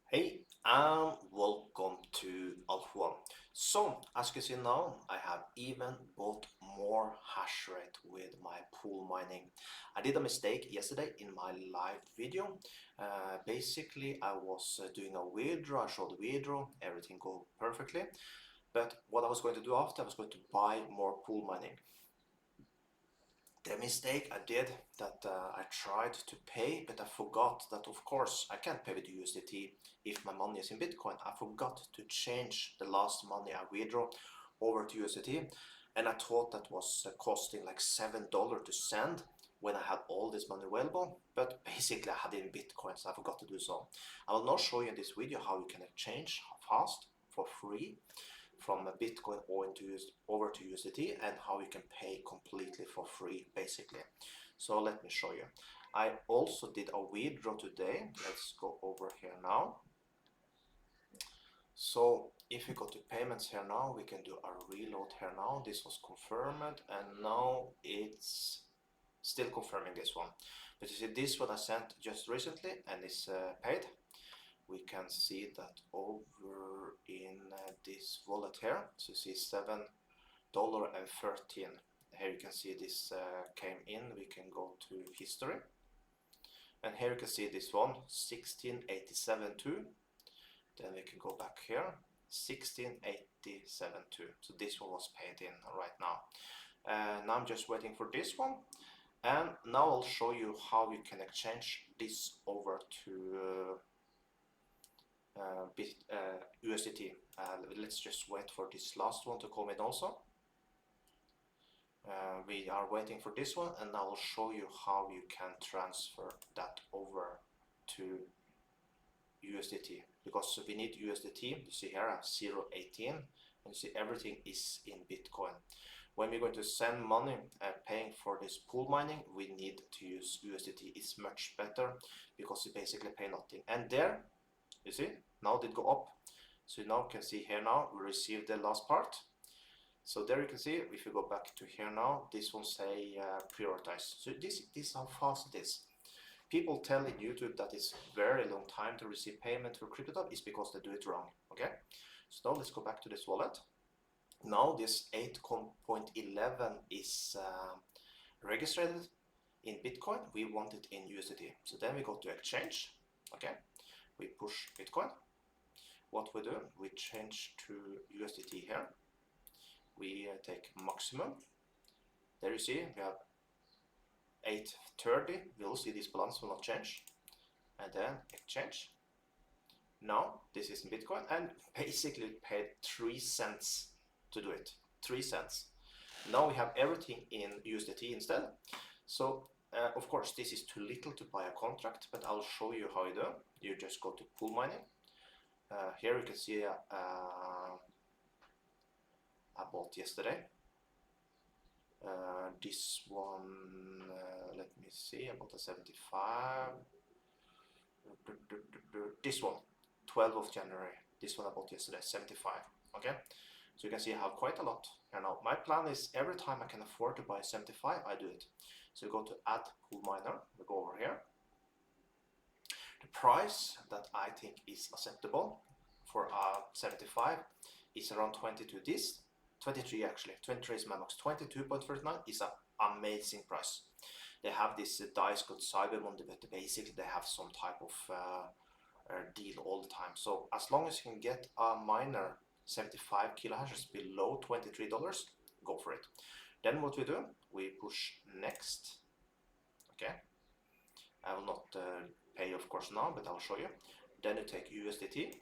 Hey, and welcome to Alpha One. So, as you can see now, I have even bought more hash rate with my pool mining. I did a mistake yesterday in my live video. Basically, I was doing a withdraw, I showed the withdraw, everything go perfectly. But what I was going to do after, I was going to buy more pool mining. The mistake I did that I tried to pay, but I forgot that of course I can't pay with USDT if my money is in Bitcoin. I forgot to change the last money I withdraw over to USDT, and I thought that was costing like $7 to send when I had all this money available, but basically I had it in Bitcoin, so I forgot to do so. I will now show you in this video how you can exchange fast for free from a Bitcoin over to USDT and how you can pay completely for free basically. So let me show you. I also did a withdraw today. Let's go over here now. So if we go to payments here now, we can do a reload here now. This was confirmed and now it's still confirming this one. But you see this one I sent just recently and is paid. We can see that over in this wallet here. So you see $7.13. Here you can see this came in. We can go to history. And here you can see this one, 1687.2. Then we can go back here, 1687.2. So this one was paid in right now. Now I'm just waiting for this one. And now I'll show you how you can exchange this over to USDT. Let's just wait for this last one to come in also. We are waiting for this one, and I will show you how you can transfer that over to USDT, because we need USDT. You see here I have 0.18, and you see everything is in Bitcoin. When we're going to send money paying for this pool mining, we need to use USDT. It's much better because you basically pay nothing. And there, you see, now did go up. So you now can see here now we received the last part. So there you can see, if you go back to here now, this will say prioritize. So this is how fast it is. People tell in YouTube that it's very long time to receive payment for CryptoTab is because they do it wrong. Okay, so now let's go back to this wallet. Now this 8.11 is registered in Bitcoin. We want it in USDT. So then we go to exchange. Okay, we push Bitcoin. What we do, we change to USDT here. We take maximum. There you see we have 830. We'll see this balance will not change. And then exchange. Now this is in Bitcoin, and basically paid 3 cents to do it. 3 cents. Now we have everything in USDT instead. So of course this is too little to buy a contract, but I'll show you how you do. You just go to pool mining. Here you can see I bought yesterday. This one, let me see, I bought a 75. This one, 12th of January. This one I bought yesterday, 75. Okay, so you can see I have quite a lot here now. My plan is every time I can afford to buy 75, I do it. So you go to add pool miner, we go over here. The price that I think is acceptable for a 75 is around 22. This 23 actually, 23 is my max. 22.39 is an amazing price. They have this dice called Cyber Monday, but basically they have some type of deal all the time. So as long as you can get a miner 75 kilohashes below $23, go for it. Then what we do, we push next. Okay, I will not pay of course now, but I'll show you. Then you take USDT.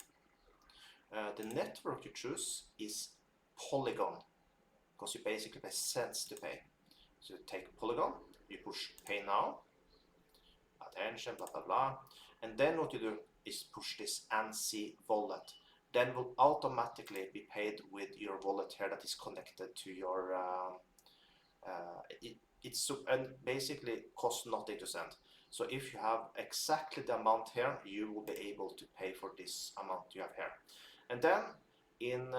The network you choose is Polygon, because you basically pay cents to pay. So you take Polygon, you push pay now, attention, blah blah blah, and then what you do is push this ANSI wallet. Then will automatically be paid with your wallet here that is connected to your and basically costs nothing to send. So if you have exactly the amount here, you will be able to pay for this amount you have here. And then in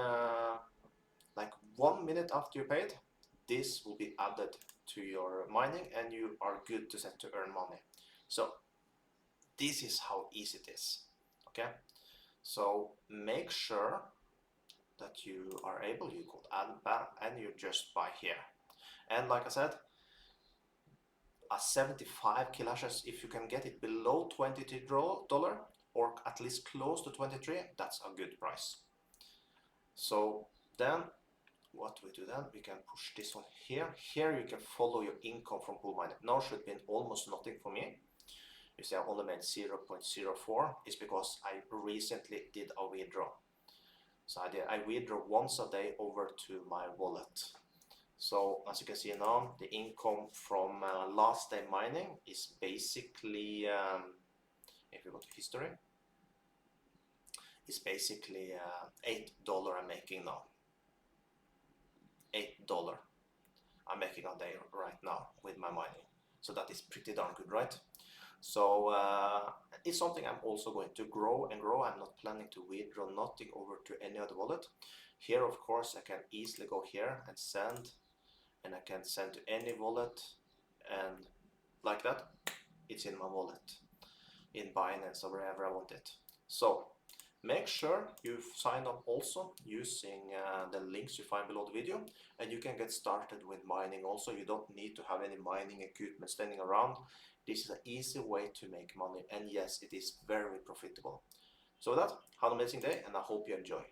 like 1 minute after you paid, this will be added to your mining and you are good to earn money. So this is how easy it is. Okay, So make sure that you are able, you could add back and you just buy here. And like I said, a 75 kilahashes, if you can get it below $23 or at least close to 23, that's a good price. So then what we do then, we can push this one here. Here you can follow your income from pool mining. Now should be almost nothing for me. You see I only made 0.04. It's because I recently did a withdraw. So I withdraw once a day over to my wallet. So as you can see now, the income from last day mining is basically, if you go to history, it's basically $8 I'm making now. $8 I'm making a day right now with my mining. So that is pretty darn good, right? So it's something I'm also going to grow and grow. I'm not planning to withdraw nothing over to any other wallet. Here, of course, I can easily go here and send, and I can send to any wallet, and like that, it's in my wallet, in Binance or wherever I want it. So make sure you sign up also using the links you find below the video, and you can get started with mining also. You don't need to have any mining equipment standing around. This is an easy way to make money, and yes, it is very profitable. So with that, have an amazing day, and I hope you enjoy.